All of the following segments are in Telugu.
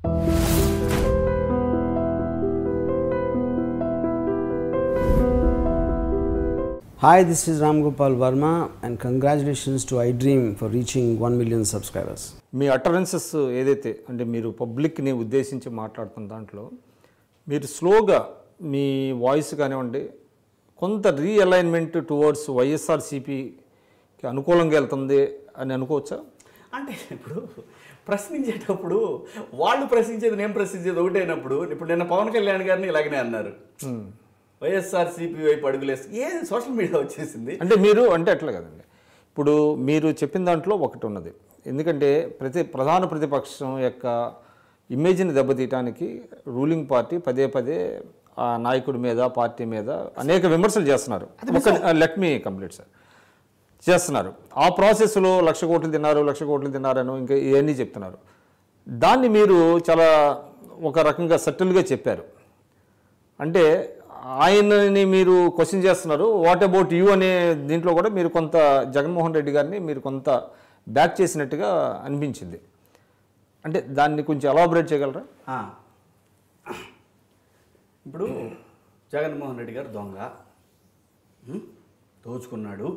Hi, this is Ram Gopal Verma and congratulations to iDream for reaching 1 million subscribers. Me utterances ఏదైతే అంటే మీరు పబ్లిక్ని ఉద్దేశించి మాట్లాడుతున్న దాంట్లో మీరు స్లోగా మీ వాయిస్ కానివ్వండి కొంత రీఅలైన్మెంట్ టువర్డ్స్ వైఎస్ఆర్సీపీకి అనుకూలంగా వెళ్తుంది అని అనుకోవచ్చా? అంటే ఇప్పుడు ప్రశ్నించేటప్పుడు వాళ్ళు ప్రశ్నించేది నేను ప్రశ్నించేది ఒకటైనప్పుడు ఇప్పుడు నిన్న పవన్ కళ్యాణ్ గారిని ఇలాగనే అన్నారు, వైఎస్ఆర్సీపీ వైపు అడుగులేసి ఏది సోషల్ మీడియా వచ్చేసింది అంటే మీరు అంటే అట్లా కదండి. ఇప్పుడు మీరు చెప్పిన దాంట్లో ఒకటి ఉన్నది, ఎందుకంటే ప్రధాన ప్రతిపక్షం యొక్క ఇమేజ్ని దెబ్బతీయటానికి రూలింగ్ పార్టీ పదే పదే ఆ నాయకుడి మీద పార్టీ మీద అనేక విమర్శలు చేస్తున్నారు. లెట్ మీ కంప్లీట్ సార్ చేస్తున్నారు. ఆ ప్రాసెస్లో 1,00,000 కోట్లు తిన్నారు 1,00,000 కోట్లు తిన్నారని ఇంకా ఇవన్నీ చెప్తున్నారు. దాన్ని మీరు చాలా ఒక రకంగా సటిల్గా చెప్పారు. అంటే ఆయనని మీరు క్వశ్చన్ చేస్తున్నారు. వాట్ అబౌట్ యూ అనే దీంట్లో కూడా మీరు కొంత జగన్మోహన్ రెడ్డి గారిని మీరు కొంత బ్యాక్ చేసినట్టుగా అనిపించింది. అంటే దాన్ని కొంచెం ఎలాబరేట్ చేయగలరా? ఇప్పుడు జగన్మోహన్ రెడ్డి గారు దొంగ, దోచుకున్నాడు,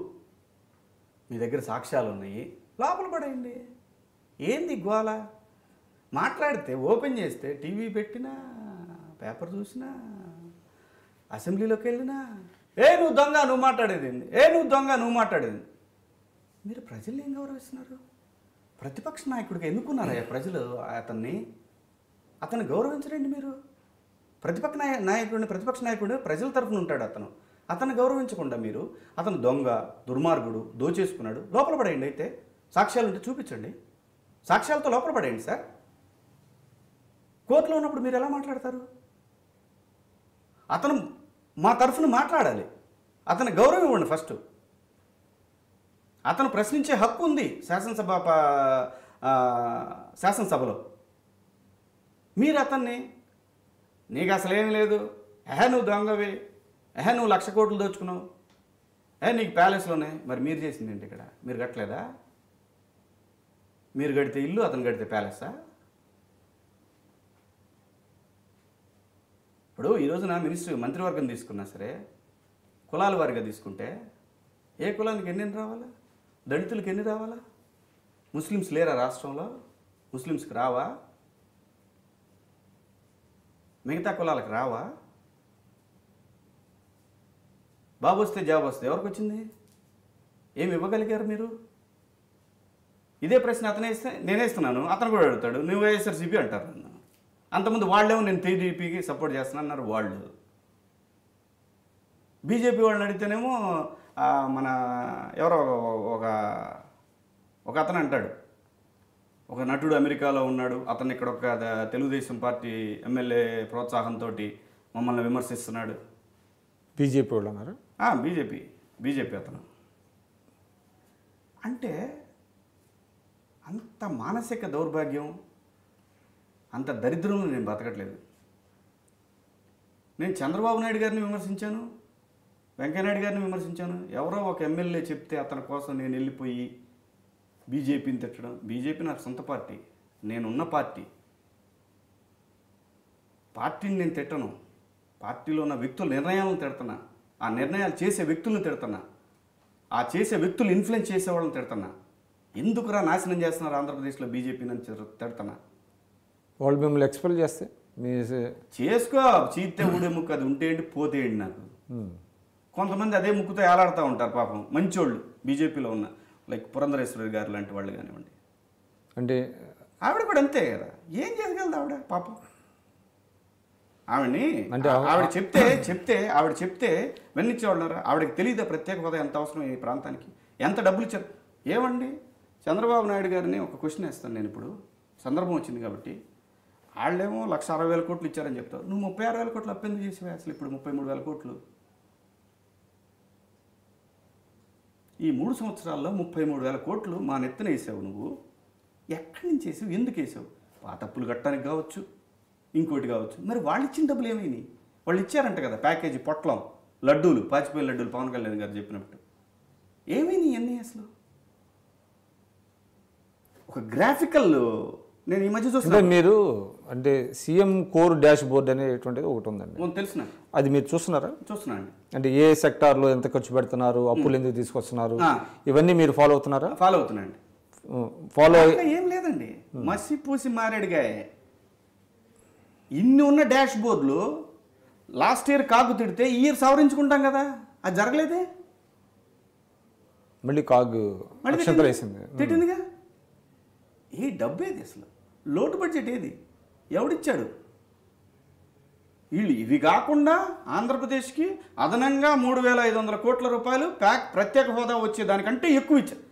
మీ దగ్గర సాక్ష్యాలు ఉన్నాయి, లోపల పడేయండి. ఏంది గోల? మాట్లాడితే ఓపెన్ చేస్తే టీవీ పెట్టినా పేపర్ చూసినా అసెంబ్లీలోకి వెళ్ళినా నువ్వు దొంగ నువ్వు మాట్లాడేది, నువ్వు దొంగ నువ్వు మాట్లాడేది. మీరు ప్రజల్ని ఏం గౌరవిస్తున్నారు? ప్రతిపక్ష నాయకుడికి ఎన్నుకున్నారయ్యా ప్రజలు అతన్ని గౌరవించరండి మీరు. ప్రతిపక్ష నాయకుడు ప్రజల తరఫున ఉంటాడు. అతను గౌరవించకుండా మీరు అతను దొంగ, దుర్మార్గుడు, దోచేసుకున్నాడు, లోపల పడేయండి. అయితే సాక్ష్యాలు ఉంటే చూపించండి, సాక్ష్యాలతో లోపల పడేయండి సార్. కోర్టులో ఉన్నప్పుడు మీరు ఎలా మాట్లాడతారు? అతను మా తరఫున మాట్లాడాలి, అతను గౌరవం ఇవ్వండి. ఫస్ట్ అతను ప్రశ్నించే హక్కు ఉంది శాసనసభలో. మీరు అతన్ని నీకు అసలేమీ లేదు, నువ్వు దొంగవి, నువ్వు 1,00,000 కోట్లు దోచుకున్నావు, నీకు ప్యాలెస్లోనే. మరి మీరు చేసింది ఏంటి? ఇక్కడ మీరు కట్టలేదా? మీరు కడితే ఇల్లు, అతను కడితే ప్యాలెసా? ఇప్పుడు ఈరోజు నా మంత్రివర్గం తీసుకున్నా సరే, కులాల వారిగా తీసుకుంటే ఏ కులానికి ఎన్ని రావాలా? దళితులకు ఎన్ని రావాలా? ముస్లిమ్స్ లేరా రాష్ట్రంలో? ముస్లిమ్స్కి రావా? మిగతా కులాలకు రావా? బాబు వస్తే జాబ్ వస్తే ఎవరికి వచ్చింది? ఏమి ఇవ్వగలిగారు మీరు? ఇదే ప్రశ్న అతనే ఇస్తే నేనేస్తున్నాను, అతను కూడా అడుగుతాడు, నువ్వు వైఎస్ఆర్సీపీ అంటారు. అంతకుముందు వాళ్ళేమో నేను టీడీపీకి సపోర్ట్ చేస్తున్నా అన్నారు వాళ్ళు. బీజేపీ వాళ్ళని అడిగితేనేమో మన ఎవరో ఒక అతను అంటాడు, ఒక నటుడు అమెరికాలో ఉన్నాడు, అతను ఇక్కడ ఒక తెలుగుదేశం పార్టీ ఎమ్మెల్యే ప్రోత్సాహంతో మమ్మల్ని విమర్శిస్తున్నాడు. బీజేపీ వాళ్ళు అన్నారు. బీజేపీ అతను. అంటే అంత మానసిక దౌర్భాగ్యం, అంత దరిద్రంలో నేను బతకట్లేదు. నేను చంద్రబాబు నాయుడు గారిని విమర్శించాను, వెంకయ్యనాయుడు గారిని విమర్శించాను. ఎవరో ఒక ఎమ్మెల్యే చెప్తే అతని కోసం నేను వెళ్ళిపోయి బీజేపీని తిట్టడం. బీజేపీ నాకు సొంత పార్టీ, నేనున్న పార్టీని నేను తిట్టను. పార్టీలో ఉన్న వ్యక్తుల నిర్ణయాలను తిడుతున్నా, ఆ నిర్ణయాలు చేసే వ్యక్తులను తిడుతున్నా, ఆ చేసే వ్యక్తులు ఇన్ఫ్లుయెన్స్ చేసేవాళ్ళని తిడుతున్నా. ఎందుకురా నాశనం చేస్తున్నారు ఆంధ్రప్రదేశ్లో బీజేపీని అని తిడుతున్నా. వాళ్ళు మిమ్మల్ని ఎక్స్పెల్ చేస్తే చేసుకో, చీతే ఊడే ముక్కు, అది ఉంటే ఏంటి పోతే ఏంటి. నాకు కొంతమంది అదే ముక్కుతో ఏలాడుతూ ఉంటారు పాపం, మంచోళ్ళు బీజేపీలో ఉన్న, లైక్ పురంధరేశ్వరి గారు లాంటి వాళ్ళు కానివ్వండి. అంటే ఆవిడ కూడా అంతే కదా, ఏం చేయగలదు ఆవిడ పాపం. ఆవిడని అంటే ఆవిడ చెప్తే వెన్నిచ్చేవాళ్ళారా? ఆవిడకి తెలియదా ప్రత్యేక హోదా ఎంత అవసరం ఈ ప్రాంతానికి, ఎంత డబ్బులు ఇచ్చారు? ఏమండి, చంద్రబాబు నాయుడు గారిని ఒక క్వశ్చన్ వేస్తాను నేను. ఇప్పుడు సందర్భం వచ్చింది కాబట్టి, వాళ్ళేమో 1,60,000 కోట్లు ఇచ్చారని చెప్తారు. నువ్వు 36,000 కోట్లు అప్పెందుకు చేసేవా? అసలు ఇప్పుడు 33,000 కోట్లు. ఈ 3 సంవత్సరాల్లో 33,000 కోట్లు మా నెత్తిన వేసావు. నువ్వు ఎక్కడి నుంచి వేసావు? ఎందుకు వేసావు? పాత అప్పులు కట్టడానికి కావచ్చు, ఇంకోటి కావచ్చు. మరి వాళ్ళు ఇచ్చిన డబ్బులు ఏమైనాయి? వాళ్ళు ఇచ్చారంట కదా ప్యాకేజీ, పొట్లం లడ్డూలు, పాచిపోయిన లడ్డూలు, పవన్ కళ్యాణ్ గారు చెప్పినట్టు. ఏమైనాయి అన్నీ అసలు? ఒక గ్రాఫికల్ నేను ఈ మధ్య చూస్తున్నా. మీరు అంటే సీఎం కోర్ డాష్ బోర్డ్ అనేటువంటిది ఒకటి ఉందండి, తెలుసు. అది మీరు చూస్తున్నారా? చూస్తున్నాండి. అంటే ఏ సెక్టార్లో ఎంత ఖర్చు పెడుతున్నారు, అప్పులు ఎందుకు తీసుకొస్తున్నారు, ఇవన్నీ మీరు ఫాలో అవుతున్నారా? ఫాలో అవుతున్నాండి. ఫాలో ఏం లేదండి, మసి పూసి మారేడుగా ఇన్ని ఉన్న డాష్ బోర్డులు లాస్ట్ ఇయర్ కాకు తిడితే ఈ ఇయర్ సవరించుకుంటాం కదా, అది జరగలేదే. మళ్ళీ కాగు వేసింది, తిట్టిందిగా. ఏ డబ్బు ఏది అసలు, లోటు బడ్జెట్ ఏది, ఎవడిచ్చాడు? వీళ్ళు ఇది కాకుండా ఆంధ్రప్రదేశ్కి అదనంగా 3,500 కోట్ల రూపాయలు ప్రత్యేక హోదా వచ్చేదానికంటే ఎక్కువ ఇచ్చారు.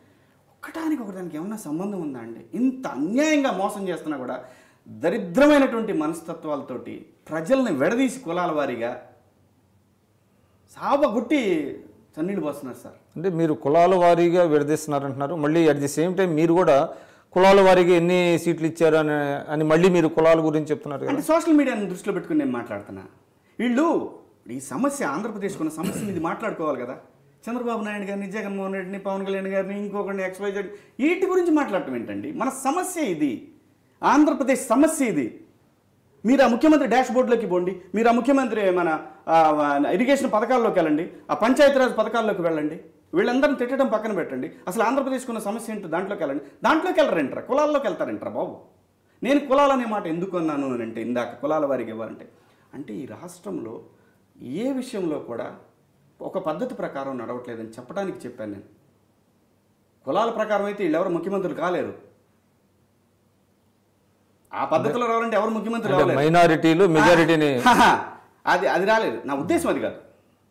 ఒకదానికి ఏమన్నా సంబంధం ఉందా అండి? ఇంత అన్యాయంగా మోసం చేస్తున్నా కూడా దరిద్రమైనటువంటి మనస్తత్వాలతోటి ప్రజల్ని విడదీసి కులాల వారీగా సాబగుట్టి చన్నీళ్ళు పోస్తున్నారు సార్. అంటే మీరు కులాల వారీగా విడదీస్తున్నారు అంటున్నారు, మళ్ళీ అట్ ది సేమ్ టైం మీరు కూడా కులాల వారీగా ఎన్ని సీట్లు ఇచ్చారు అని మళ్ళీ మీరు కులాల గురించి చెప్తున్నారు కదా. అంటే సోషల్ మీడియాని దృష్టిలో పెట్టుకుని నేను మాట్లాడుతున్నా. వీళ్ళు ఈ సమస్య, ఆంధ్రప్రదేశ్కి ఉన్న సమస్యని ఇది మాట్లాడుకోవాలి కదా. చంద్రబాబు నాయుడు గారిని, జగన్మోహన్ రెడ్డిని, పవన్ కళ్యాణ్ గారిని, ఇంకొకరిని XYZ వీటి గురించి మాట్లాడటం ఏంటండి? మన సమస్య ఇది, ఆంధ్రప్రదేశ్ సమస్య ఇది. మీరు ఆ ముఖ్యమంత్రి డాష్ బోర్డులోకి పోండి, మీరు ఆ ముఖ్యమంత్రి మన ఇరిగేషన్ పథకాల్లోకి వెళ్ళండి, ఆ పంచాయతీరాజ్ పథకాల్లోకి వెళ్ళండి, వీళ్ళందరిని తిట్టడం పక్కన పెట్టండి. అసలు ఆంధ్రప్రదేశ్కి ఉన్న సమస్య ఏంటో దాంట్లోకి వెళ్ళండి. దాంట్లోకి వెళ్ళరంటారా, కులాల్లోకి వెళ్తారంటారా బాబు? నేను కులాలనే మాట ఎందుకు అన్నాను అని అంటే, ఇందాక కులాల వారికి ఇవ్వాలంటే, అంటే ఈ రాష్ట్రంలో ఏ విషయంలో కూడా ఒక పద్ధతి ప్రకారం నడవట్లేదని చెప్పడానికి చెప్పాను నేను. కులాల ప్రకారం అయితే వీళ్ళెవరు ముఖ్యమంత్రులు కాలేరు. ఆ పద్ధతిలో రావాలంటే ఎవరు ముఖ్యమంత్రి రావాలి? మైనారిటీలు మెజారిటీని అది రాలేదు. నా ఉద్దేశం అది కాదు.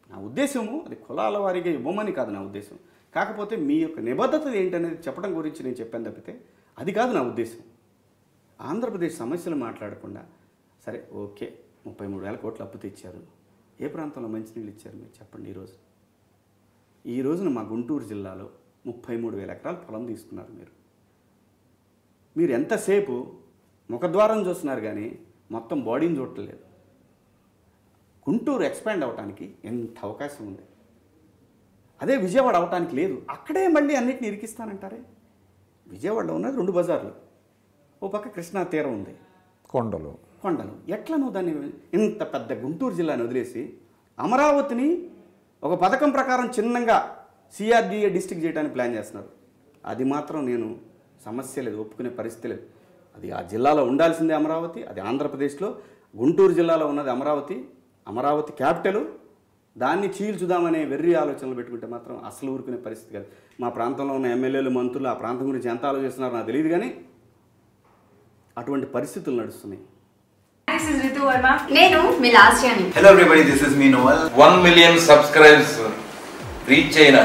నా ఉద్దేశము అది కులాల వారిగా ఇవ్వమని కాదు నా ఉద్దేశం. కాకపోతే మీ యొక్క నిబద్ధత ఏంటనేది చెప్పడం గురించి నేను చెప్పాను తప్పితే అది కాదు నా ఉద్దేశం. ఆంధ్రప్రదేశ్ సమస్యలు మాట్లాడకుండా, సరే ఓకే 33,000 కోట్లు అప్పు తెచ్చారు, ఏ ప్రాంతంలో మంచినీళ్ళు ఇచ్చారు మీరు చెప్పండి. ఈ రోజున మా గుంటూరు జిల్లాలో 33,000 ఎకరాల పొలం తీసుకున్నారు. మీరు ఎంతసేపు ముఖద్వారం చూస్తున్నారు కానీ మొత్తం బాడీని చూడట్లేదు. గుంటూరు ఎక్స్పాండ్ అవడానికి ఎంత అవకాశం ఉంది, అదే విజయవాడ అవటానికి లేదు. అక్కడే మళ్ళీ అన్నిటిని ఇరికిస్తానంటారే. విజయవాడలో ఉన్నది 2 బజార్లు, ఓ పక్క కృష్ణా తీరం ఉంది, కొండలు. ఎట్లా నువ్వు దాన్ని ఇంత పెద్ద గుంటూరు జిల్లాని వదిలేసి అమరావతిని ఒక పథకం ప్రకారం చిన్నగా CRDA డిస్ట్రిక్ట్ చేయడానికి ప్లాన్ చేస్తున్నారు? అది మాత్రం నేను సమస్య లేదు, ఒప్పుకునే పరిస్థితి లేదు. అది ఆ జిల్లాలో ఉండాల్సిందే అమరావతి. అది ఆంధ్రప్రదేశ్లో గుంటూరు జిల్లాలో ఉన్నది అమరావతి క్యాపిటల్. దాన్ని చీల్చుదామనే వెర్రి ఆలోచనలు పెట్టుకుంటే మాత్రం అసలు ఊరుకునే పరిస్థితి కాదు. మా ప్రాంతంలో ఉన్న ఎమ్మెల్యేలు, మంత్రులు ఆ ప్రాంతం గురించి ఎంత ఆలోచిస్తున్నారో నాకు తెలియదు, కానీ అటువంటి పరిస్థితులు నడుస్తున్నాయి. This is Ritu Verma. నేను మీ లాస్యాని. Hello everybody, this is me Noel. 1 million subscribers reach అయిన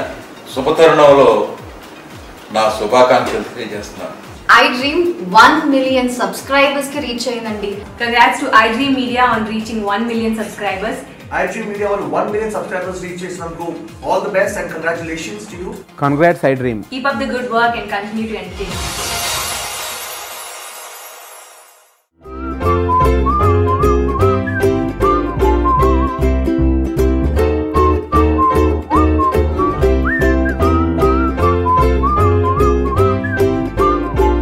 శుభతరుణంలో నా శుభాకాంక్షలు తెలియజేస్తున్నాను. iDream 1 million subscribers కి రీచ్ అయ్యిందండి. Congrats to iDream Media on reaching 1 million subscribers. iDream Media on 1 million subscribers reach చేసినందుకు all the best and congratulations to you. Congrats iDream. Keep up the good work and continue to entertain.